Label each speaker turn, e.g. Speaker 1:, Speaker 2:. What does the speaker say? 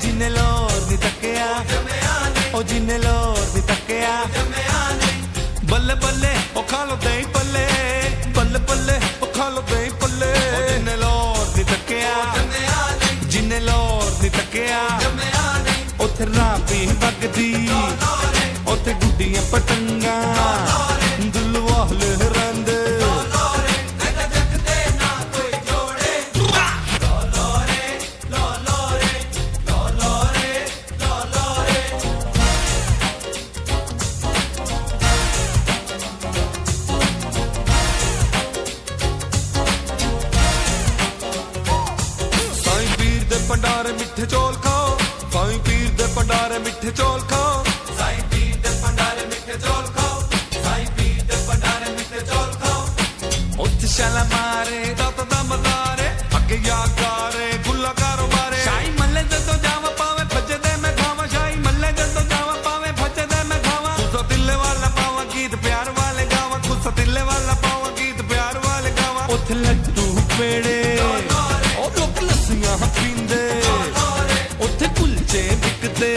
Speaker 1: जिन्ने लोर दी तकिया ओ जिन्ने लोर दी तकिया बल्ले बल्ले ओ खा लो दही पल्ले बल्ले बल्ले ओ खा लो दही पल्ले जिन्ने लोर दी तकिया जिन्ने लोर दी तकिया उथे राबी वगदी उथे गुड्डियां पतंगा दुलवाल रंद भंडारे मिठे चौल खाओ साईं पीर दे भंडारे मिठे चौल खाओ साईं पीर दे भंडारे मिठे चौल खाओ साईं पीर दे भंडारे मिठे चौल खाओ उत्थे शाला मारे दाता दा मदारे अगे यागारे गुल्ला कारोबारे शाही मल्ले जदों जावा पावे भजे दे मैं खावा शाही मल्ले जदों जावा पावे भजे दे मैं खावा खुदा दिल वाला पावा गीत प्यार वाले गावा खुदा दिल वाला पावा गीत प्यार वाले गावा उत्थे लड्डू पेड़े ओ लोग लस्सियां पींदे उत्थे कुलचे बिकदे